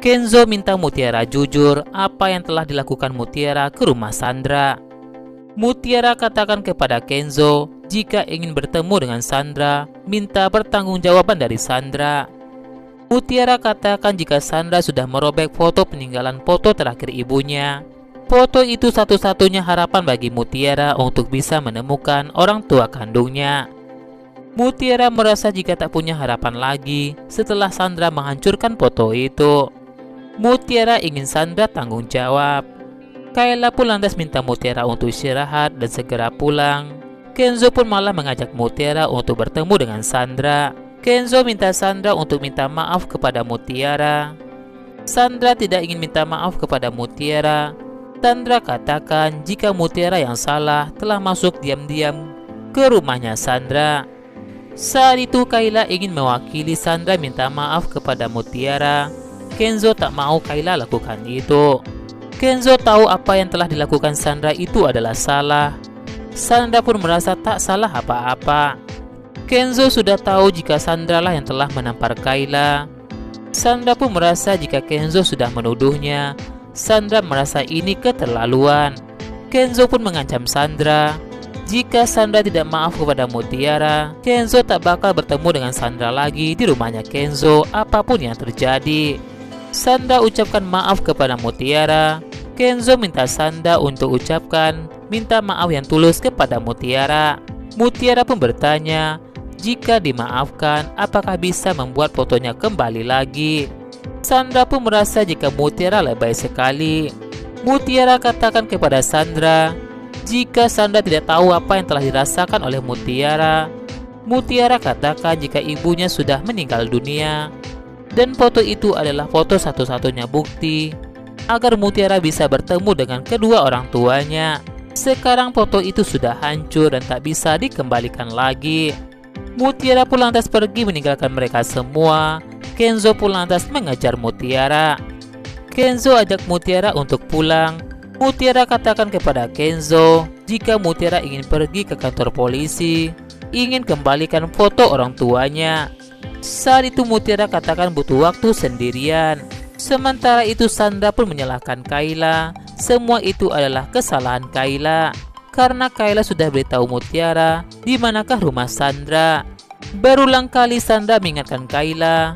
Kenzo minta Mutiara jujur apa yang telah dilakukan Mutiara ke rumah Sandra. Mutiara katakan kepada Kenzo jika ingin bertemu dengan Sandra, minta pertanggungjawaban dari Sandra. Mutiara katakan jika Sandra sudah merobek foto peninggalan foto terakhir ibunya. Foto itu satu-satunya harapan bagi Mutiara untuk bisa menemukan orang tua kandungnya. Mutiara merasa jika tak punya harapan lagi setelah Sandra menghancurkan foto itu. Mutiara ingin Sandra tanggung jawab. Kayla pun lantas minta Mutiara untuk istirahat dan segera pulang. Kenzo pun malah mengajak Mutiara untuk bertemu dengan Sandra. Kenzo minta Sandra untuk minta maaf kepada Mutiara. Sandra tidak ingin minta maaf kepada Mutiara. Sandra katakan jika Mutiara yang salah telah masuk diam-diam ke rumahnya Sandra. Saat itu Kayla ingin mewakili Sandra minta maaf kepada Mutiara. Kenzo tak mau Kayla lakukan itu. Kenzo tahu apa yang telah dilakukan Sandra itu adalah salah. Sandra pun merasa tak salah apa-apa. Kenzo sudah tahu jika Sandra lah yang telah menampar Kayla. Sandra pun merasa jika Kenzo sudah menuduhnya, Sandra merasa ini keterlaluan. Kenzo pun mengancam Sandra. Jika Sandra tidak maaf kepada Mutiara, Kenzo tak bakal bertemu dengan Sandra lagi di rumahnya Kenzo apapun yang terjadi. Sandra ucapkan maaf kepada Mutiara. Kenzo minta Sandra untuk ucapkan minta maaf yang tulus kepada Mutiara. Mutiara pun bertanya, jika dimaafkan, apakah bisa membuat fotonya kembali lagi? Sandra pun merasa jika Mutiara lebay sekali. Mutiara katakan kepada Sandra, jika Sandra tidak tahu apa yang telah dirasakan oleh Mutiara. Mutiara katakan jika ibunya sudah meninggal dunia. Dan foto itu adalah foto satu-satunya bukti agar Mutiara bisa bertemu dengan kedua orang tuanya. Sekarang foto itu sudah hancur dan tak bisa dikembalikan lagi. Mutiara pun lantas pergi meninggalkan mereka semua. Kenzo pun lantas mengejar Mutiara. Kenzo ajak Mutiara untuk pulang. Mutiara katakan kepada Kenzo jika Mutiara ingin pergi ke kantor polisi, ingin kembalikan foto orang tuanya. Saat itu Mutiara katakan butuh waktu sendirian. Sementara itu Sandra pun menyalahkan Kayla. Semua itu adalah kesalahan Kayla karena Kayla sudah beritahu Mutiara di manakah rumah Sandra. Berulang kali Sandra mengingatkan Kayla.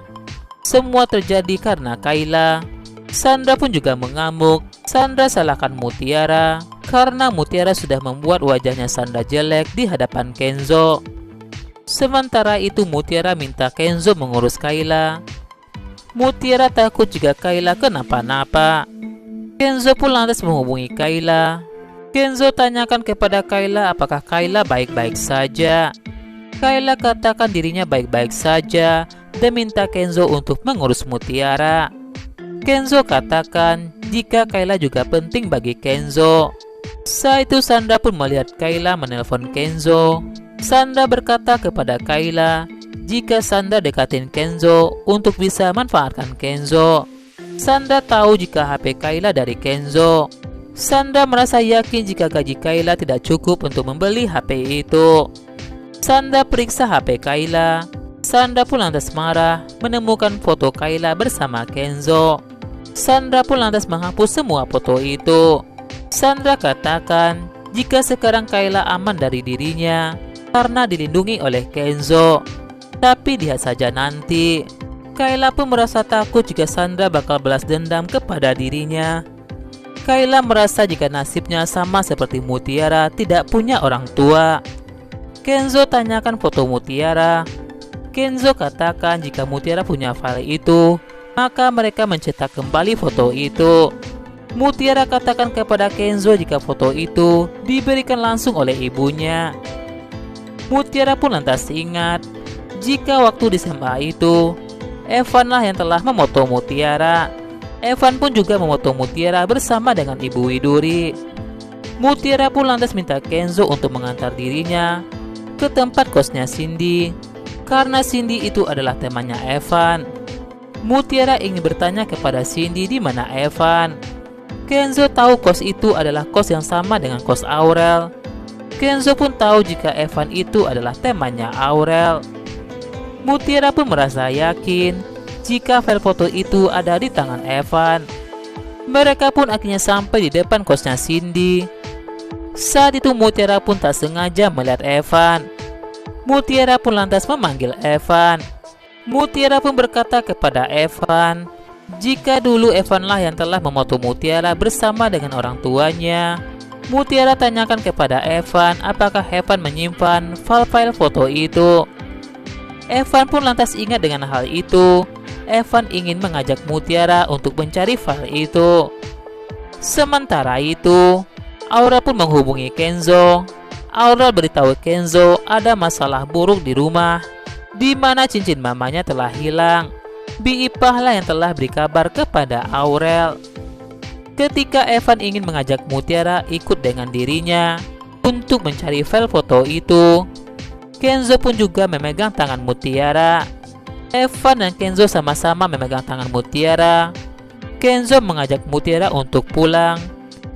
Semua terjadi karena Kayla. Sandra pun juga mengamuk. Sandra salahkan Mutiara karena Mutiara sudah membuat wajahnya Sandra jelek di hadapan Kenzo. Sementara itu Mutiara minta Kenzo mengurus Kayla. Mutiara takut jika Kayla kenapa-napa. Kenzo pun lantas menghubungi Kayla. Kenzo tanyakan kepada Kayla apakah Kayla baik-baik saja. Kayla katakan dirinya baik-baik saja dan minta Kenzo untuk mengurus Mutiara. Kenzo katakan jika Kayla juga penting bagi Kenzo. Saat itu Sandra pun melihat Kayla menelpon Kenzo. Sandra berkata kepada Kayla jika Sandra dekatin Kenzo untuk bisa manfaatkan Kenzo. Sandra tahu jika HP Kayla dari Kenzo. Sandra merasa yakin jika gaji Kayla tidak cukup untuk membeli HP itu. Sandra periksa HP Kayla. Sandra pun lantas marah menemukan foto Kayla bersama Kenzo. Sandra pun lantas menghapus semua foto itu. Sandra katakan jika sekarang Kayla aman dari dirinya karena dilindungi oleh Kenzo. Tapi lihat saja nanti. Kayla pun merasa takut jika Sandra bakal balas dendam kepada dirinya. Kayla merasa jika nasibnya sama seperti Mutiara, tidak punya orang tua. Kenzo tanyakan foto Mutiara. Kenzo katakan jika Mutiara punya file itu, maka mereka mencetak kembali foto itu. Mutiara katakan kepada Kenzo jika foto itu diberikan langsung oleh ibunya. Mutiara pun lantas ingat jika waktu di SMA itu, Evan lah yang telah memoto Mutiara. Evan pun juga memoto Mutiara bersama dengan Ibu Widuri. Mutiara pun lantas minta Kenzo untuk mengantar dirinya ke tempat kosnya Cindy, karena Cindy itu adalah temannya Evan. Mutiara ingin bertanya kepada Cindy di mana Evan. Kenzo tahu kos itu adalah kos yang sama dengan kos Aurel. Kenzo pun tahu jika Evan itu adalah temannya Aurel. Mutiara pun merasa yakin jika file foto itu ada di tangan Evan. Mereka pun akhirnya sampai di depan kosnya Cindy. Saat itu Mutiara pun tak sengaja melihat Evan. Mutiara pun lantas memanggil Evan. Mutiara pun berkata kepada Evan, jika dulu Evan lah yang telah memoto Mutiara bersama dengan orang tuanya. Mutiara tanyakan kepada Evan apakah Evan menyimpan file-file foto itu. Evan pun lantas ingat dengan hal itu. Evan ingin mengajak Mutiara untuk mencari file itu. Sementara itu, Aurel pun menghubungi Kenzo. Aurel beritahu Kenzo ada masalah buruk di rumah, di mana cincin mamanya telah hilang. Bi Ipah lah yang telah beri kabar kepada Aurel. Ketika Evan ingin mengajak Mutiara ikut dengan dirinya untuk mencari file foto itu, Kenzo pun juga memegang tangan Mutiara. Evan dan Kenzo sama-sama memegang tangan Mutiara. Kenzo mengajak Mutiara untuk pulang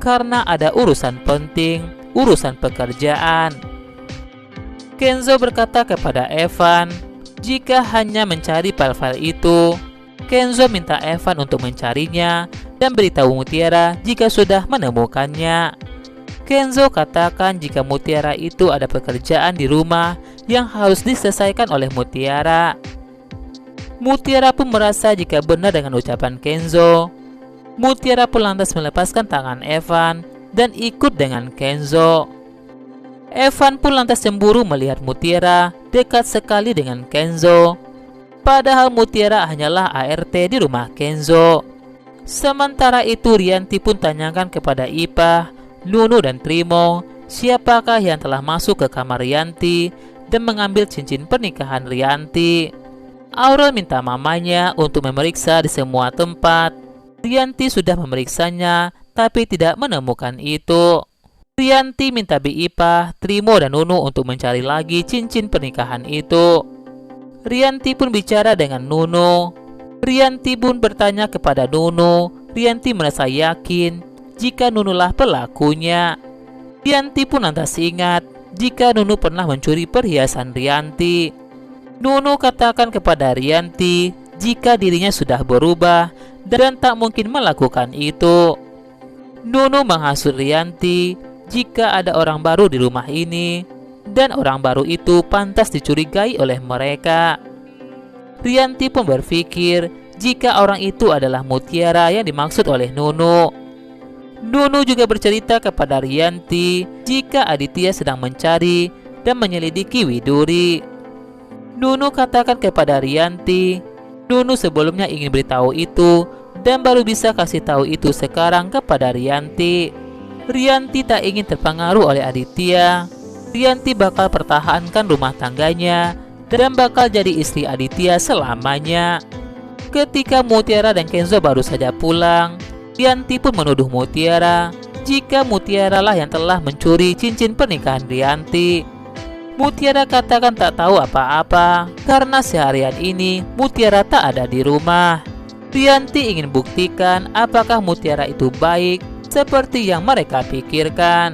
karena ada urusan penting, urusan pekerjaan. Kenzo berkata kepada Evan, jika hanya mencari file-file itu, Kenzo minta Evan untuk mencarinya dan beritahu Mutiara jika sudah menemukannya. Kenzo katakan jika Mutiara itu ada pekerjaan di rumah yang harus diselesaikan oleh Mutiara. Mutiara pun merasa jika benar dengan ucapan Kenzo. Mutiara pun lantas melepaskan tangan Evan dan ikut dengan Kenzo. Evan pun lantas cemburu melihat Mutiara dekat sekali dengan Kenzo. Padahal Mutiara hanyalah ART di rumah Kenzo. Sementara itu Rianti pun tanyakan kepada Ipah, Nunu dan Trimo siapakah yang telah masuk ke kamar Rianti dan mengambil cincin pernikahan Rianti. Aurel minta mamanya untuk memeriksa di semua tempat. Rianti sudah memeriksanya tapi tidak menemukan itu. Rianti minta Bi Ipah, Trimo dan Nunu untuk mencari lagi cincin pernikahan itu. Rianti pun bicara dengan Nunu. Rianti pun bertanya kepada Nunu. Rianti merasa yakin jika Nunu lah pelakunya. Rianti pun lantas ingat jika Nunu pernah mencuri perhiasan Rianti. Nunu katakan kepada Rianti jika dirinya sudah berubah dan tak mungkin melakukan itu. Nunu menghasut Rianti jika ada orang baru di rumah ini dan orang baru itu pantas dicurigai oleh mereka. Rianti pun berpikir jika orang itu adalah Mutiara yang dimaksud oleh Nunu. Nunu juga bercerita kepada Rianti jika Aditya sedang mencari dan menyelidiki Widuri. Nunu katakan kepada Rianti, Nunu sebelumnya ingin beritahu itu dan baru bisa kasih tahu itu sekarang kepada Rianti. Rianti tak ingin terpengaruh oleh Aditya. Rianti bakal pertahankan rumah tangganya dan bakal jadi istri Aditya selamanya. Ketika Mutiara dan Kenzo baru saja pulang, Rianti pun menuduh Mutiara jika Mutiara lah yang telah mencuri cincin pernikahan Rianti. Mutiara katakan tak tahu apa-apa karena seharian ini Mutiara tak ada di rumah. Rianti ingin buktikan apakah Mutiara itu baik seperti yang mereka pikirkan.